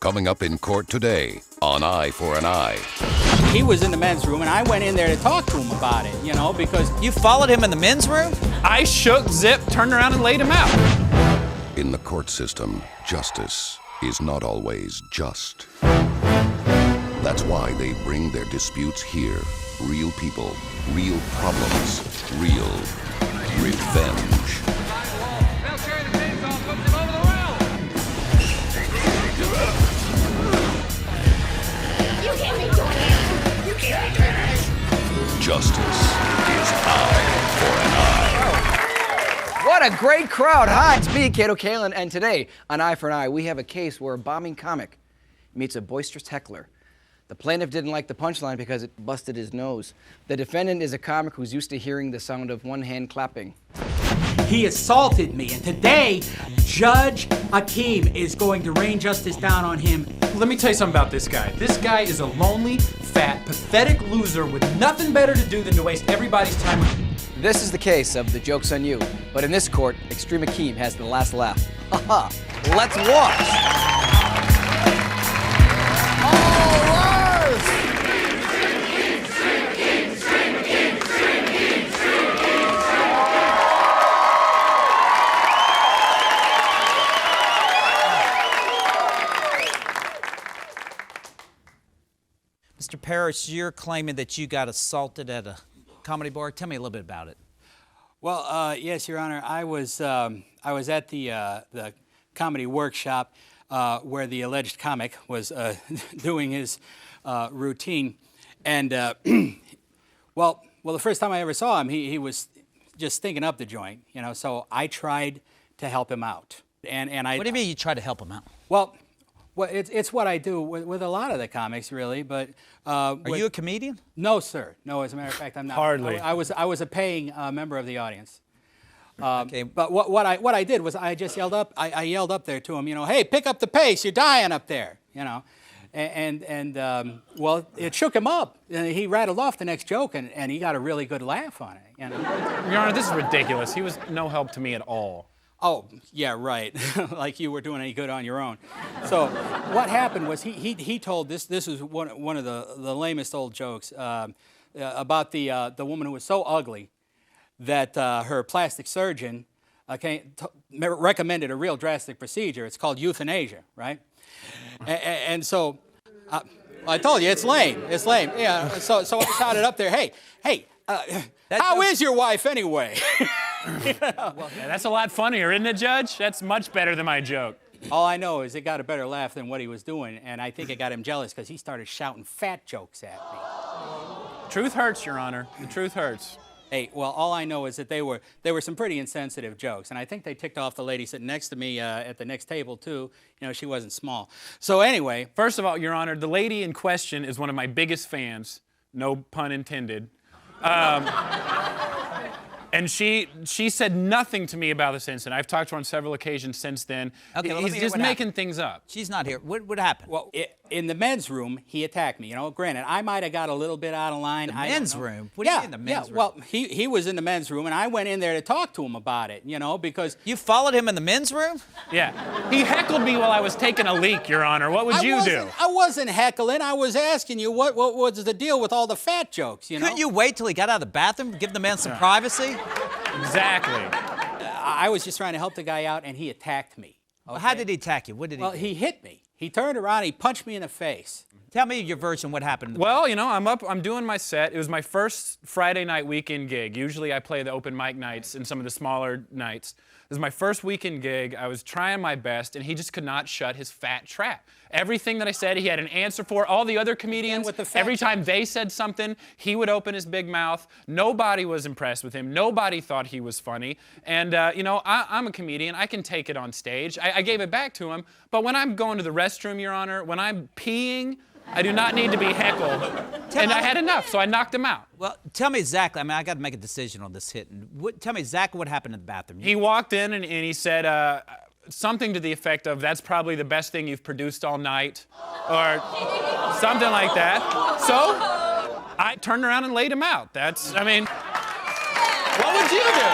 Coming up in court today on Eye for an Eye. He was in the men's room, and I went in there to talk to him about it, you know, because... You followed him in the men's room? I shook, Zip, turned around and laid him out. In the court system, justice is not always just. That's why they bring their disputes here. Real people, real problems, real revenge. Justice is Eye for an Eye. What a great crowd. Hi, it's me, Kato Kalin, and today on Eye for an Eye, we have a case where a bombing comic meets a boisterous heckler. The plaintiff didn't like the punchline because it busted his nose. The defendant is a comic who's used to hearing the sound of one hand clapping. He assaulted me, and today, Judge Akim is going to rain justice down on him. Let me tell you something about this guy. This guy is a lonely, fat, pathetic loser with nothing better to do than to waste everybody's time. This is the case of the joke's on you, but in this court, Extreme Akim has the last laugh. Haha, let's watch. Mr. Parrish, you're claiming that you got assaulted at a comedy bar. Tell me a little bit about it. Well, yes, Your Honor. I was at the comedy workshop where the alleged comic was doing his routine, and well, the first time I ever saw him, he was just thinking up the joint, you know. So I tried to help him out, and I. What do you mean you tried to help him out? Well, it's what I do with a lot of the comics, really. But are you a comedian? No, sir. No, as a matter of fact, I'm not. Hardly. I was a paying member of the audience. Okay. But what I did was I just yelled up. I yelled up there to him, you know, hey, pick up the pace. You're dying up there, you know. And well, it shook him up. He rattled off the next joke, and he got a really good laugh on it, you know. Your Honor, this is ridiculous. He was no help to me at all. Oh, yeah, right. Like you were doing any good on your own. So what happened was he told this is one of the lamest old jokes about the woman who was so ugly that her plastic surgeon recommended a real drastic procedure. It's called euthanasia, right? And so I told you, it's lame. It's lame. Yeah. So I shouted up there, hey, how is your wife anyway? Well, yeah, that's a lot funnier, isn't it, Judge? That's much better than my joke. All I know is it got a better laugh than what he was doing, and I think it got him jealous because he started shouting fat jokes at me. Truth hurts, Your Honor. The truth hurts. Hey, well, all I know is that they were some pretty insensitive jokes, and I think they ticked off the lady sitting next to me at the next table too. You know, she wasn't small. So anyway, first of all, Your Honor, the lady in question is one of my biggest fans. No pun intended. And she said nothing to me about this incident. I've talked to her on several occasions since then. Okay, well, he's just making things up. She's not here. What happened? Well, in the men's room, he attacked me. You know, granted, I might have got a little bit out of line. The men's room? What do you mean the men's room? Well, he was in the men's room, and I went in there to talk to him about it, you know, because... You followed him in the men's room? Yeah. He heckled me while I was taking a leak, Your Honor. What would you do? I wasn't heckling. I was asking you what was the deal with all the fat jokes, you know? Couldn't you wait till he got out of the bathroom, give the man some privacy? Exactly. I was just trying to help the guy out, and he attacked me. Okay? Well, how did he attack you? What did he do? Well, he hit me. He turned around, he punched me in the face. Tell me your version, what happened. Well, you know, I'm doing my set. It was my first Friday night weekend gig. Usually I play the open mic nights and some of the smaller nights. This is my first weekend gig. I was trying my best, and he just could not shut his fat trap. Everything that I said, he had an answer for. All the other comedians, every time they said something, he would open his big mouth. Nobody was impressed with him. Nobody thought he was funny. And, you know, I'm a comedian. I can take it on stage. I gave it back to him. But when I'm going to the restroom, Your Honor, when I'm peeing, I do not need to be heckled. And I had enough, so I knocked him out. Well, tell me exactly. I mean, I got to make a decision on this hit. Tell me exactly what happened in the bathroom. He walked in and he said something to the effect of, "That's probably the best thing you've produced all night," or something like that. So I turned around and laid him out. I mean, what would you do?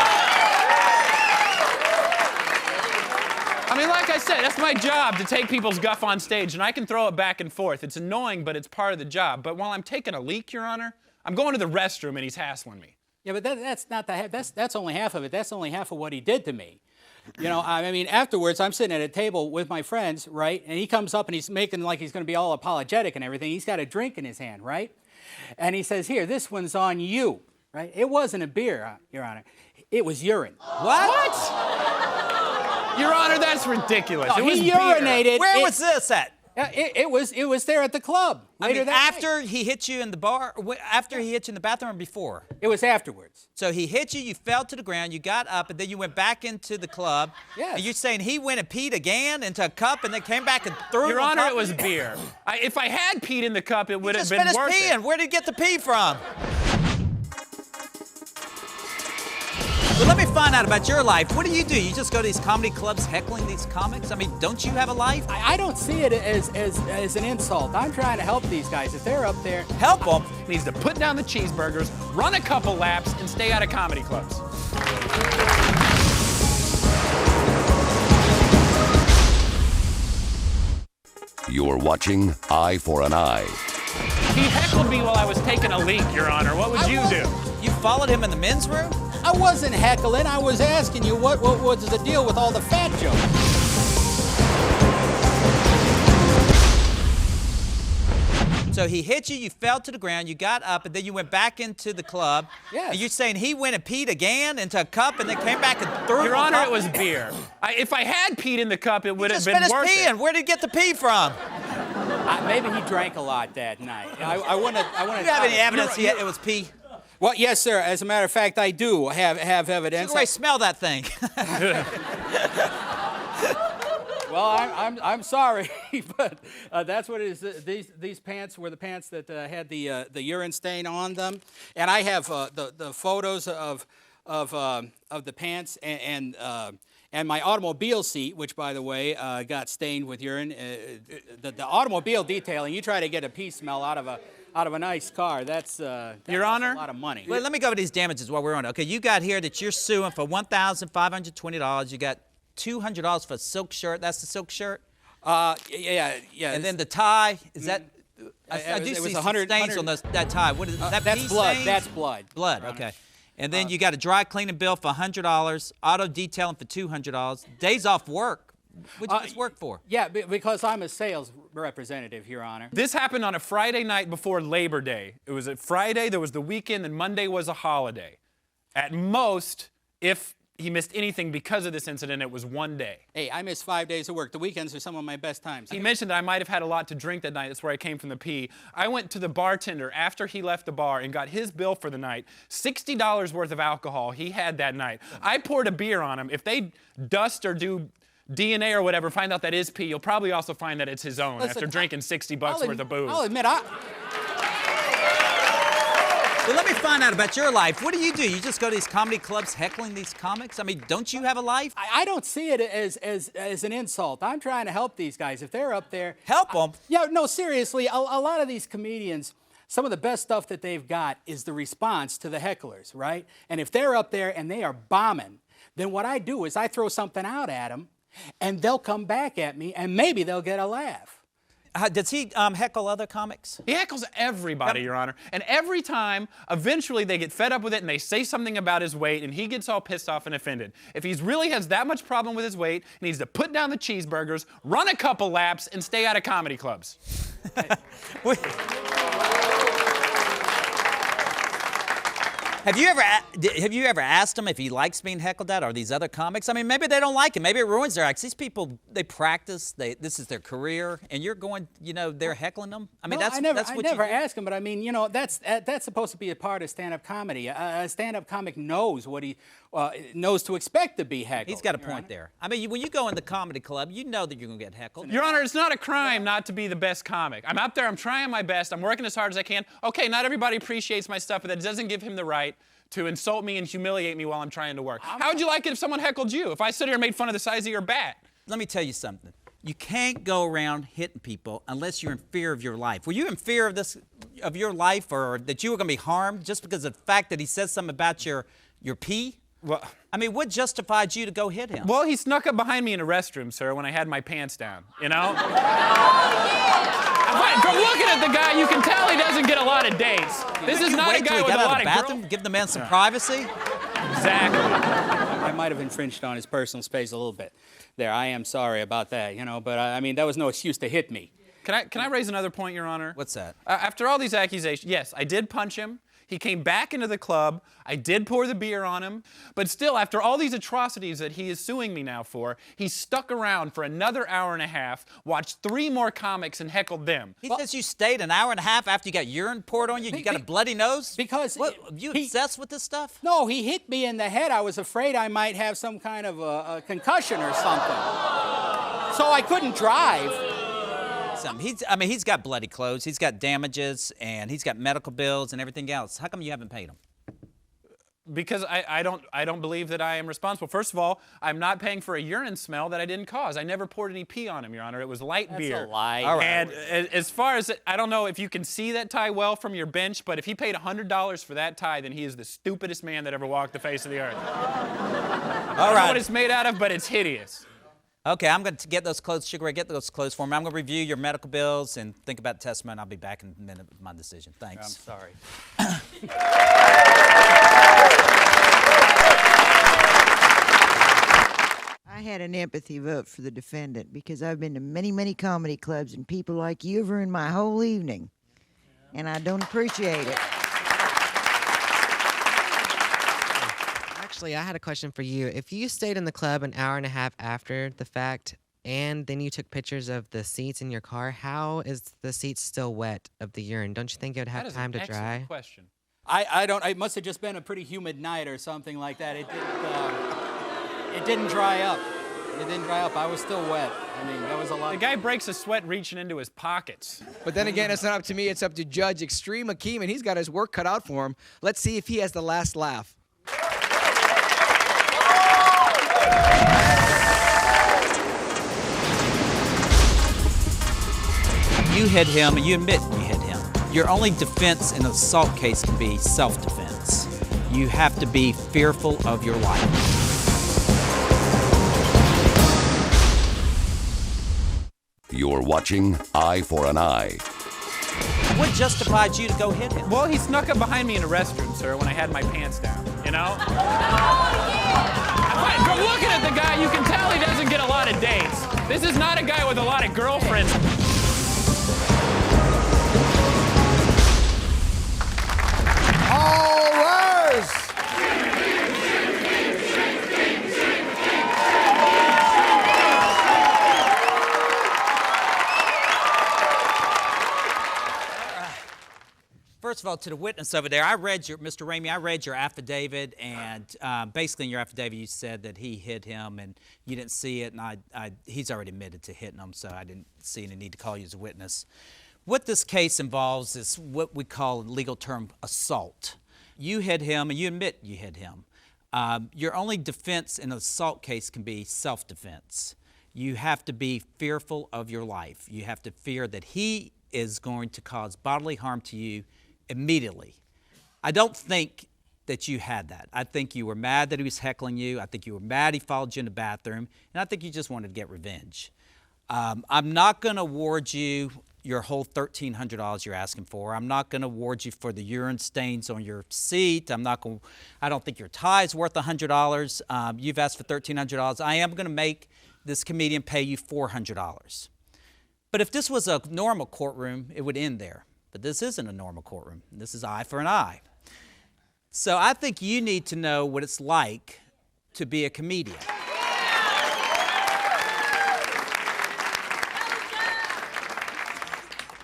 I mean, like I said, that's my job to take people's guff on stage, and I can throw it back and forth. It's annoying, but it's part of the job. But while I'm taking a leak, Your Honor, I'm going to the restroom and he's hassling me. Yeah, but that's not that's only half of it. That's only half of what he did to me. You know, I mean, afterwards, I'm sitting at a table with my friends, right? And he comes up and he's making like he's going to be all apologetic and everything. He's got a drink in his hand, right? And he says, "Here, this one's on you," right? It wasn't a beer, Your Honor. It was urine. What? Your Honor, that's ridiculous. No, it was he beer. urinated. Where was this at? It was there at the club later that after night. he hit you in the bar, after he hit you in the bathroom, or before? It was afterwards. So he hit you, you fell to the ground, you got up, and then you went back into the club. Yes. And you're saying he went and peed again into a cup and then came back and threw it Your on Honor, top it of was you? beer. If I had peed in the cup, it would have Just been finished worth peeing. it. Where did he get the pee from? Well, let me find out about your life. What do? You just go to these comedy clubs heckling these comics? I mean, don't you have a life? I don't see it as an insult. I'm trying to help these guys. If they're up there, Help them. Needs to put down the cheeseburgers, run a couple laps, and stay out of comedy clubs. You're watching Eye for an Eye. He heckled me while I was taking a leak, Your Honor. What would you do? You followed him in the men's room? I wasn't heckling. I was asking you what was the deal with all the fat jokes. So he hit you, you fell to the ground, you got up, and then you went back into the club. Yes. And you're saying he went and peed again into a cup and then came back and threw it Your on Honor, top it was of you? beer. If I had peed in the cup, it would have Just been finished worth peeing. it. Where did he get the pee from? Maybe he drank a lot that night. I want to. Do you have any evidence yet it was pee? Well, yes, sir. As a matter of fact, I do have evidence. Everybody smell that thing. Well, I'm sorry, but that's what it is. These pants were the pants that had the urine stain on them, and I have the photos of the pants and my automobile seat, which, by the way, got stained with urine. The automobile detailing. You try to get a pee smell out of a nice car. That's Your Honor, a lot of money. Well, let me go over these damages while we're on it. Okay, you got here that you're suing for $1,520. You got $200 for a silk shirt. That's the silk shirt? Yeah. And then the tie, is that? I do it see was some 100 stains on that tie. What is that? That's pee blood. stains? That's blood. Blood, okay. And then you got a dry cleaning bill for $100, auto detailing for $200, days off work. What did you this work for? Yeah, because I'm a sales representative, Your Honor. this happened on a Friday night before Labor Day. It was a Friday, there was the weekend, and Monday was a holiday. At most, if he missed anything because of this incident, it was one day. Hey, I miss 5 days of work. The weekends are some of my best times. He mentioned that I might have had a lot to drink that night. That's where I came from the pee. I went to the bartender after he left the bar and got his bill for the night. $60 worth of alcohol he had that night. I poured a beer on him. If they dust or do DNA or whatever, find out that is pee, you'll probably also find that it's his own after drinking $60 worth of booze. I'll admit, Well, let me find out about your life. What do? You just go to these comedy clubs heckling these comics? I mean, don't you have a life? I don't see it as an insult. I'm trying to help these guys. If they're up there... Help them? Yeah, no, seriously, a lot of these comedians, some of the best stuff that they've got is the response to the hecklers, right? And if they're up there and they are bombing, then what I do is I throw something out at them, and they'll come back at me, and maybe they'll get a laugh. Does he heckle other comics? He heckles everybody, Your Honor. And every time, eventually they get fed up with it and they say something about his weight and he gets all pissed off and offended. If he really has that much problem with his weight, he needs to put down the cheeseburgers, run a couple laps, and stay out of comedy clubs. Have you ever asked him if he likes being heckled at, or these other comics? I mean, maybe they don't like it. Maybe it ruins their acts. These people, they practice. This is their career, and you're going, they're heckling them. I mean, No, that's I what never you do. ask him, but I mean, that's supposed to be a part of stand-up comedy. A stand-up comic knows what he knows to expect to be heckled. He's got a Your point Honor. there. I mean, when you go in the comedy club, you know that you're going to get heckled. Your Honor, it's not a crime not to be the best comic. I'm out there, I'm trying my best, I'm working as hard as I can. Okay, not everybody appreciates my stuff, but that doesn't give him the right to insult me and humiliate me while I'm trying to work. How would you like it if someone heckled you? If I stood here and made fun of the size of your bat? Let me tell you something. You can't go around hitting people unless you're in fear of your life. Were you in fear of your life, or that you were going to be harmed just because of the fact that he says something about your pee? Well, I mean, what justified you to go hit him? well, he snuck up behind me in a restroom, sir, when I had my pants down, you know? From looking at the guy, you can tell he doesn't get a lot of dates. This is not a Wait till guy he with got a out lot of the of bathroom, girls. give the man some privacy. Exactly. I might have infringed on his personal space a little bit there. I am sorry about that, you know, but I mean, that was no excuse to hit me. Can I raise another point, Your Honor? What's that? After all these accusations, yes, I did punch him. He came back into the club. I did pour the beer on him. But still, after all these atrocities that he is suing me now for, he stuck around for another hour and a half, watched 3 more comics, and heckled them. He says you stayed an hour and a half after you got urine poured on you. You got a bloody nose? Because What, you obsessed with this stuff? No, he hit me in the head. I was afraid I might have some kind of a concussion or something. So I couldn't drive. He's got bloody clothes, he's got damages, and he's got medical bills and everything else. How come you haven't paid him? Because I don't believe that I am responsible. First of all, I'm not paying for a urine smell that I didn't cause. I never poured any pee on him, Your Honor. It was light beer. That's a lie. All right. And as far as, I don't know if you can see that tie well from your bench, but if he paid $100 for that tie, then he is the stupidest man that ever walked the face of the earth. I don't know what it's made out of, but it's hideous. Okay, I'm going to get those clothes, Sugar Ray, get those clothes for me. I'm going to review your medical bills and think about the testimony. I'll be back in a minute with my decision. Thanks. I'm sorry. I had an empathy vote for the defendant because I've been to many, many comedy clubs and people like you have ruined my whole evening. And I don't appreciate it. Actually, I had a question for you. If you stayed in the club an hour and a half after the fact and then you took pictures of the seats in your car, how is the seats still wet of the urine? Don't you think it would have time to That is an dry? excellent question. I don't. It must have just been a pretty humid night or something like that. It didn't dry up. It didn't dry up. I was still wet. I mean, that was a lot. The guy breaks a sweat reaching into his pockets. But then again, it's not up to me. It's up to Judge Extreme Akim, and he's got his work cut out for him. Let's see if he has the last laugh. You hit him, and you admit you hit him. Your only defense in an assault case can be self-defense. You have to be fearful of your life. You're watching Eye for an Eye. What justified you to go hit him? Well, he snuck up behind me in a restroom, sir, when I had my pants down, you know? From looking at the guy, you can tell he doesn't get a lot of dates. This is not a guy with a lot of girlfriends. All rise! First of all, to the witness over there, Mr. Ramey, I read your affidavit, and basically in your affidavit you said that he hit him and you didn't see it, and he's already admitted to hitting him, so I didn't see any need to call you as a witness. What this case involves is what we call in legal term assault. You hit him, and you admit you hit him. Your only defense in an assault case can be self-defense. You have to be fearful of your life. You have to fear that he is going to cause bodily harm to you immediately. I don't think that you had that. I think you were mad that he was heckling you. I think you were mad he followed you in the bathroom. And I think you just wanted to get revenge. I'm not going to award you your whole $1,300 you're asking for. I'm not going to award you for the urine stains on your seat. I don't think your tie is worth $100. You've asked for $1,300. I am going to make this comedian pay you $400. But if this was a normal courtroom, it would end there. But this isn't a normal courtroom. This is eye for an eye. So I think you need to know what it's like to be a comedian.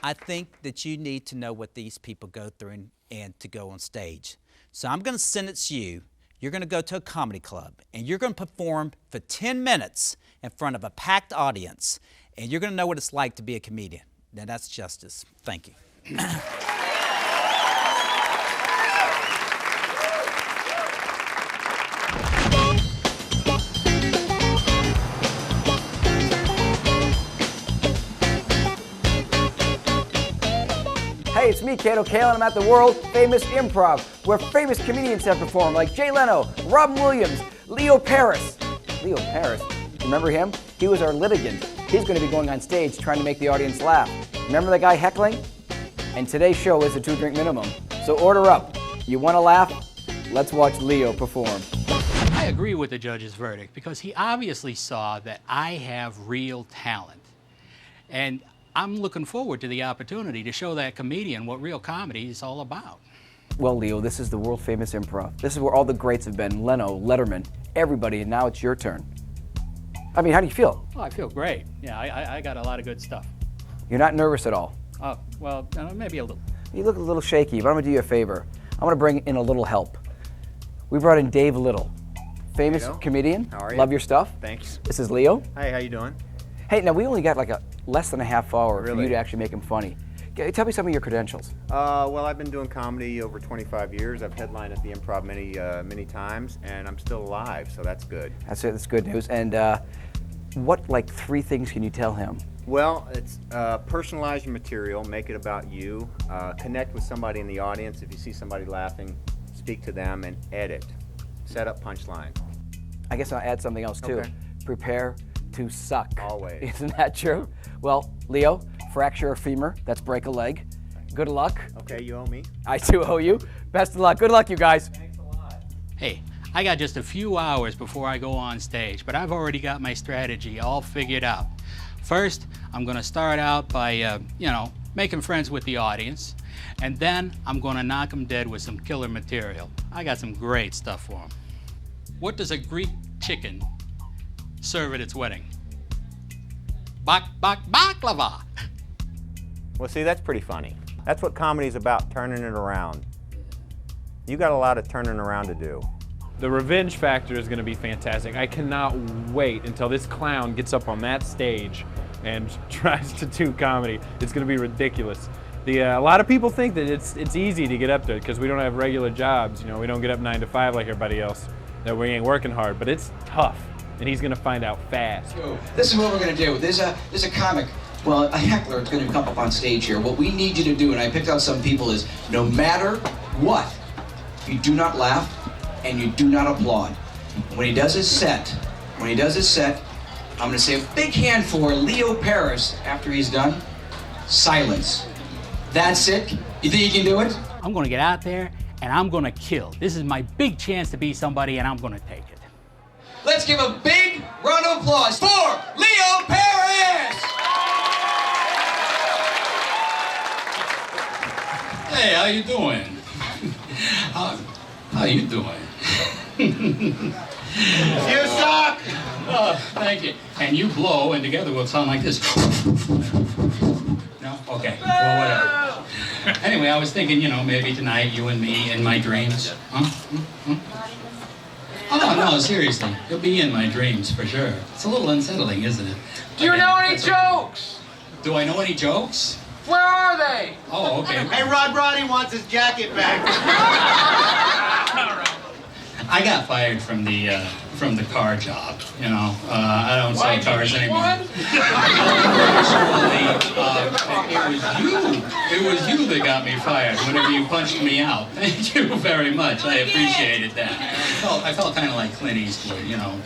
I think that you need to know what these people go through and to go on stage. So I'm going to sentence you. You're going to go to a comedy club, and you're going to perform for 10 minutes in front of a packed audience, and you're going to know what it's like to be a comedian. Now, that's justice. Thank you. Hey, it's me, Cato Kale, and I'm at the world famous Improv, where famous comedians have performed, like Jay Leno, Robin Williams, Leo Paris. Leo Paris, remember him? He was our litigant. He's going to be going on stage trying to make the audience laugh. Remember the guy heckling? And today's show is a 2-drink minimum. So order up. You want to laugh? Let's watch Leo perform. I agree with the judge's verdict because he obviously saw that I have real talent. And I'm looking forward to the opportunity to show that comedian what real comedy is all about. Well, Leo, this is the world famous Improv. This is where all the greats have been, Leno, Letterman, everybody, and now it's your turn. I mean, how do you feel? Oh, I feel great. Yeah, I got a lot of good stuff. You're not nervous at all. Oh, well, maybe a little. You look a little shaky, but I'm gonna do you a favor. I'm gonna bring in a little help. We brought in Dave Little, famous comedian. How are you? Love your stuff. Thanks. This is Leo. Hi, how you doing? Hey, now we only got like less than a half hour for Really? you to actually make him funny. Tell me some of your credentials. Well, I've been doing comedy over 25 years. I've headlined at the Improv many times, and I'm still alive, so that's good. That's it. That's good news. And what, like, 3 things can you tell him? Well, it's personalize your material, make it about you, connect with somebody in the audience. If you see somebody laughing, speak to them, and edit. Set up punchline. I guess I'll add something else too. Okay. Prepare to suck. Always. Isn't that true? Well, Leo, fracture a femur, that's break a leg. Good luck. Okay, you owe me. I too owe you. Best of luck. Good luck, you guys. Thanks a lot. Hey, I got just a few hours before I go on stage, but I've already got my strategy all figured out. First, I'm gonna start out by, making friends with the audience, and then I'm gonna knock them dead with some killer material. I got some great stuff for them. What does a Greek chicken serve at its wedding? Baklava. Well, see, that's pretty funny. That's what comedy's about, turning it around. You got a lot of turning around to do. The revenge factor is going to be fantastic. I cannot wait until this clown gets up on that stage and tries to do comedy. It's going to be ridiculous. A lot of people think that it's easy to get up there because we don't have regular jobs. We don't get up 9 to 5 like everybody else. That we ain't working hard, but it's tough, and he's going to find out fast. This is what we're going to do. There's a comic. Well, a heckler is going to come up on stage here. What we need you to do, and I picked out some people, is no matter what, you do not laugh and you do not applaud. When he does his set, I'm going to say a big hand for Leo Paris after he's done. Silence. That's it. You think you can do it? I'm gonna get out there and I'm gonna kill. This is my big chance to be somebody and I'm gonna take it. Let's give a big round of applause for Leo Paris! Hey, how you doing? How you doing? You suck! Oh, thank you. And you blow, and together we'll sound like this. No? Okay. Well, whatever. Anyway, I was thinking, maybe tonight, you and me in my dreams. Huh? Oh, no, seriously. You'll be in my dreams, for sure. It's a little unsettling, isn't it? Do you know any jokes? Do I know any jokes? Where are they? Oh, okay. Hey, Rod Roddy wants his jacket back. I got fired from the car job. I don't sell cars anymore. Actually, it was you that got me fired whenever you punched me out. Thank you very much. I appreciated that. I felt kind of like Clint Eastwood,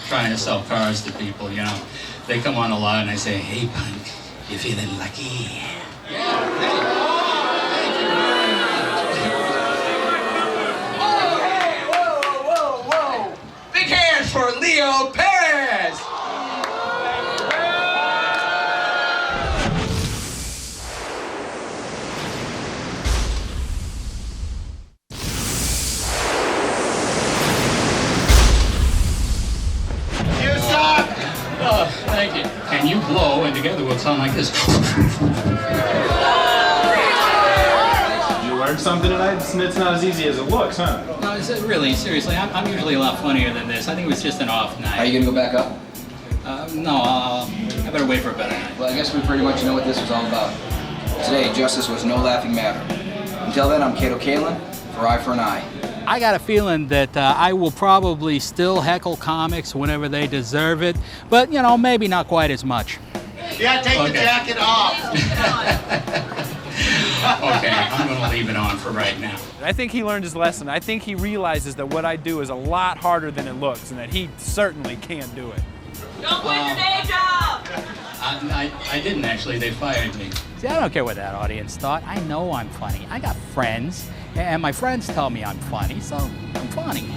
trying to sell cars to people. They come on a lot and I say, "Hey, punk, you feeling lucky?" Big hands for Leo Paris! You suck! Oh, thank you. And you blow, and together we'll sound like this. You learned something tonight? It's not as easy as it looks, huh? No, really, seriously, I'm usually a lot funnier than this. I think it was just an off night. Are you gonna go back up? No, I better wait for a better night. Well, I guess we pretty much know what this was all about. Today, justice was no laughing matter. Until then, I'm Cato Kalin for Eye for an Eye. I got a feeling that I will probably still heckle comics whenever they deserve it, but, maybe not quite as much. Yeah, take the jacket off. Okay, I'm leave it on for right now. I think he learned his lesson. I think he realizes that what I do is a lot harder than it looks and that he certainly can't do it. Don't quit your day job! I didn't actually, they fired me. See, I don't care what that audience thought. I know I'm funny. I got friends, and my friends tell me I'm funny, so I'm funny.